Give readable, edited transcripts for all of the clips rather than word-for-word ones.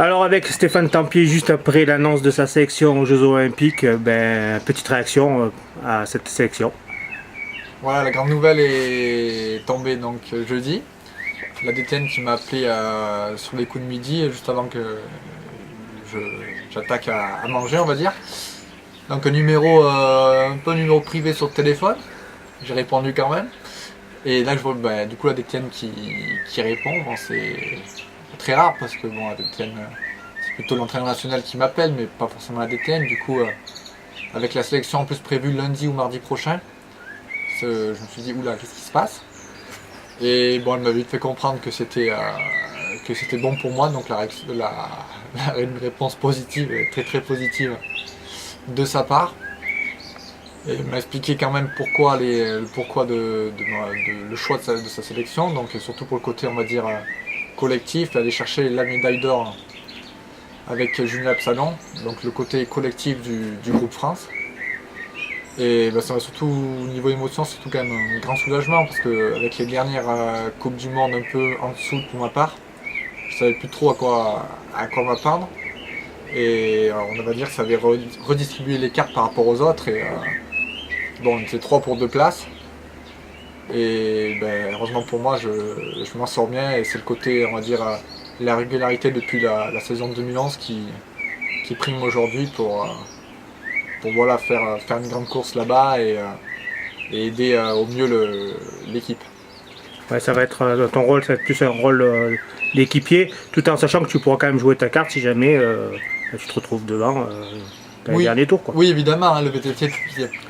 Alors avec Stéphane Tempier, juste après l'annonce de sa sélection aux Jeux Olympiques, petite réaction à cette sélection. Voilà, la grande nouvelle est tombée donc jeudi. La DTN qui m'a appelé sur les coups de midi, juste avant que j'attaque à manger, on va dire. Donc un peu numéro privé sur le téléphone. J'ai répondu quand même. Et là je vois du coup la DTN qui répond. Bon, c'est très rare parce que bon, la DTN, c'est plutôt l'entraîneur national qui m'appelle, mais pas forcément la DTN. Du coup, avec la sélection en plus prévue lundi ou mardi prochain, je me suis dit oula, qu'est-ce qui se passe? Et bon, elle m'a vite fait comprendre que c'était bon pour moi, donc une réponse positive, très très positive de sa part. Et elle m'a expliqué quand même le pourquoi le choix de sa sélection, donc surtout pour le côté, on va dire, collectif, aller chercher la médaille d'or avec Julien Absalon, donc le côté collectif du groupe France. Et ça va surtout, au niveau émotion, c'est surtout quand même un grand soulagement, parce qu'avec les dernières Coupes du Monde un peu en dessous pour ma part, je savais plus trop à quoi m'attendre. Et on va dire que ça avait redistribué les cartes par rapport aux autres. Et bon, on était 3 pour 2 places. Et heureusement pour moi, je m'en sors bien. Et c'est le côté, on va dire, la régularité depuis la saison 2011 qui prime aujourd'hui pour voilà, faire une grande course là-bas et aider au mieux l'équipe. Ouais, ça va être ton rôle, ça va être plus un rôle d'équipier, tout en sachant que tu pourras quand même jouer ta carte si jamais tu te retrouves devant dans les derniers tours, quoi. Oui, évidemment, hein, le VTT,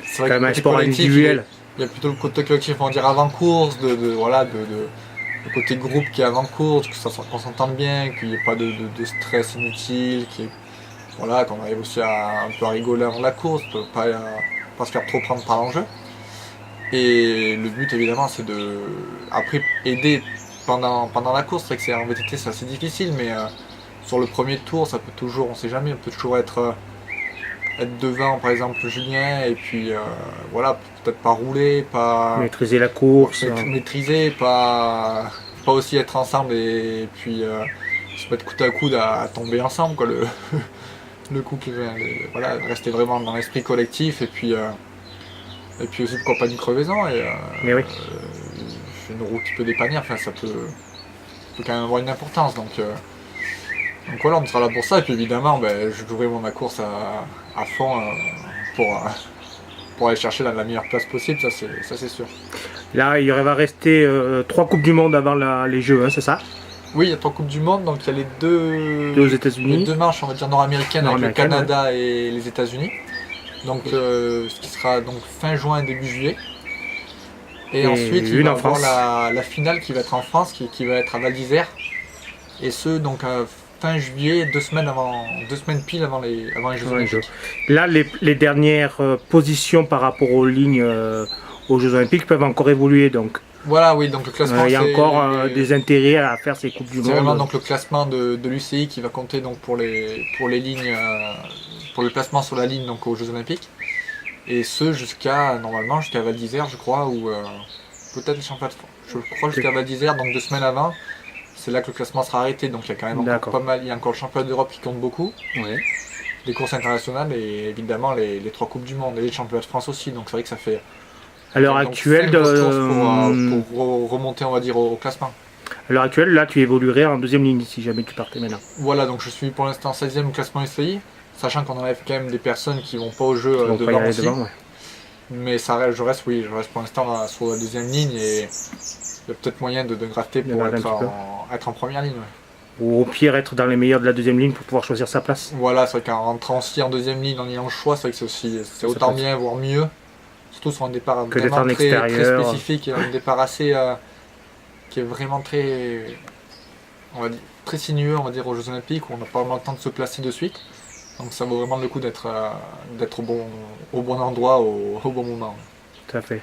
c'est vrai quand que même un côté sport collectif, individuel. il y a plutôt le côté collectif, on va dire avant course, le côté groupe qui est avant course, qu'on s'entende bien, qu'il n'y ait pas de stress inutile, voilà, qu'on arrive aussi un peu à rigoler avant la course, pas se faire trop prendre par l'enjeu. Et le but évidemment c'est de après aider pendant la course. C'est vrai que c'est en VTT c'est assez difficile, mais sur le premier tour ça peut toujours, on sait jamais, on peut toujours être devant par exemple Julien et puis voilà, peut-être pas rouler, pas Maîtriser la course. maîtriser, pas aussi être ensemble et puis se mettre coude à coude à tomber ensemble quoi, le coup qui voilà, rester vraiment dans l'esprit collectif et puis aussi pourquoi pas une crevaison et Mais oui. une roue qui peut dépanner, enfin ça peut quand même avoir une importance donc voilà, on sera là pour ça et puis évidemment je jouerai ma course à fond pour aller chercher la meilleure place possible, ça c'est sûr. Là, il va rester 3 Coupes du Monde avant les Jeux, hein, c'est ça? Oui, il y a 3 Coupes du Monde, donc il y a Deux aux États-Unis. les deux manches, on va dire nord-américaines avec le Canada ouais. et les États-Unis. Donc ce qui sera donc fin juin, début juillet. Et ensuite, il va y avoir la finale qui va être en France, qui va être à Val d'Isère. Et ce, donc fin juillet, 2 semaines pile avant les Jeux Olympiques. Là, les dernières positions par rapport aux lignes aux Jeux Olympiques peuvent encore évoluer. Donc, voilà, oui, donc le classement. il y a encore des intérêts à faire ces Coupes du Monde. C'est vraiment donc le classement de l'UCI qui va compter donc pour les lignes, pour le placement sur la ligne donc aux Jeux Olympiques. Et ce normalement jusqu'à Val d'Isère, je crois, ou peut-être les championnats de France. Je crois jusqu'à Val d'Isère, donc 2 semaines avant. C'est là que le classement sera arrêté, donc il y a quand même encore pas mal. Il y a encore le championnat d'Europe qui compte beaucoup, les courses internationales et évidemment les 3 Coupes du Monde et les championnats de France aussi. Donc c'est vrai que ça fait à l'heure actuelle pour remonter, on va dire, au classement. À l'heure actuelle, là, tu évoluerais en deuxième ligne si jamais tu partais maintenant. Voilà, donc je suis pour l'instant 16e au classement UCI, sachant qu'on enlève quand même des personnes qui vont pas au jeu devant aussi. Mais je reste pour l'instant sur la deuxième ligne et il y a peut-être moyen de gratter pour être en première ligne. Ouais. Ou au pire être dans les meilleurs de la deuxième ligne pour pouvoir choisir sa place. Voilà, c'est vrai qu'en rentrant aussi en deuxième ligne, en ayant le choix, c'est vrai que c'est autant bien, voire mieux. Surtout sur un départ vraiment très spécifique et un départ assez qui est vraiment très, on va dire, très sinueux, on va dire, aux Jeux Olympiques où on n'a pas vraiment le temps de se placer de suite. Donc ça vaut vraiment le coup d'être au bon endroit au bon moment. Tout à fait.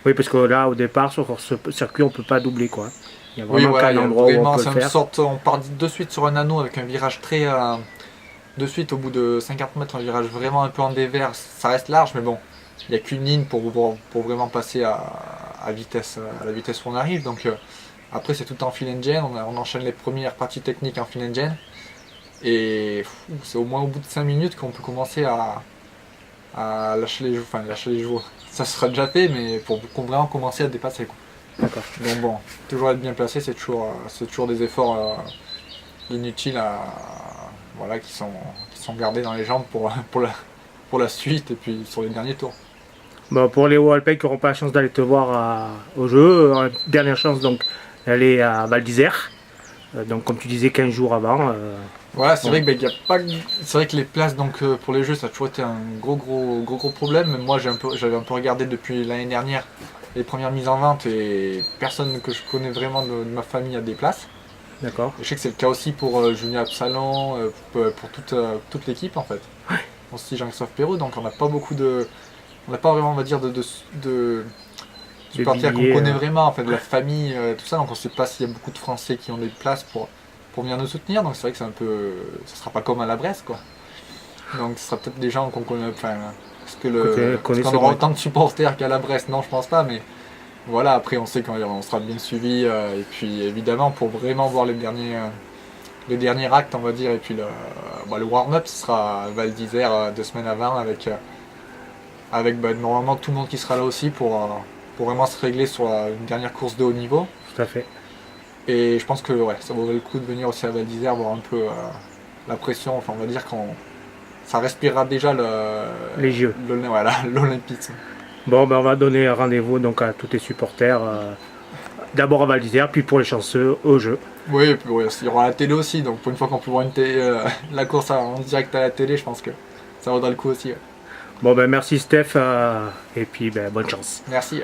Oui, parce que là, au départ, sur ce circuit, on ne peut pas doubler, quoi. Il y a vraiment qu'un endroit où on peut le faire. On part de suite sur un anneau avec un virage très... de suite, au bout de 50 mètres, un virage vraiment un peu en dévers. Ça reste large, mais bon, il n'y a qu'une ligne pour vraiment passer à la vitesse où on arrive. Donc après, c'est tout en fill engine. On enchaîne les premières parties techniques en fill engine. Et c'est au moins au bout de 5 minutes qu'on peut commencer à lâcher les joues. Enfin, lâcher les joues, ça sera déjà fait, mais pour vraiment commencer à dépasser, quoi. D'accord. Donc bon, toujours être bien placé, c'est toujours des efforts inutiles voilà, qui sont gardés dans les jambes pour la suite et puis sur les derniers tours. Bon, pour les Wallpack qui n'auront pas la chance d'aller te voir au jeu, dernière chance donc d'aller à Val d'Isère. Donc comme tu disais 15 jours avant. Voilà, c'est bon. vrai que y a pas, c'est vrai que les places donc pour les jeux ça a toujours été un gros problème. Même moi j'avais un peu regardé depuis l'année dernière les premières mises en vente et personne que je connais vraiment de ma famille a des places. D'accord. Et je sais que c'est le cas aussi pour Julien Absalon, pour toute l'équipe en fait. Ouais. Aussi Jean-Christophe Perrault, donc on n'a pas beaucoup de. On n'a pas vraiment, on va dire, de supporters qu'on connaît vraiment, en fait, de la famille, tout ça, donc on ne sait pas s'il y a beaucoup de Français qui ont des places pour venir nous soutenir, donc c'est vrai que c'est un peu. Ça sera pas comme à la Bresse, quoi. Donc ce sera peut-être des gens qu'on connaît. Enfin, est-ce qu'on aura autant de supporters qu'à la Bresse? Non, je pense pas, mais voilà, après on sait qu'on sera bien suivi, et puis évidemment, pour vraiment voir les derniers actes, on va dire, et puis le warm-up, ce sera à Val d'Isère 2 semaines avant avec normalement tout le monde qui sera là aussi pour vraiment se régler sur une dernière course de haut niveau. Tout à fait. Et je pense que ouais, ça vaudrait le coup de venir aussi à Val d'Isère, voir un peu la pression, enfin on va dire ça respirera déjà les jeux. Voilà, l'olympisme. Bon, ben on va donner rendez-vous donc à tous tes supporters, d'abord à Val d'Isère, puis pour les chanceux au jeu. Oui, et puis ouais, il y aura la télé aussi, donc pour une fois qu'on peut voir la course en direct à la télé, je pense que ça vaudra le coup aussi. Ouais. Bon, ben merci Steph, et puis ben, bonne chance. Merci.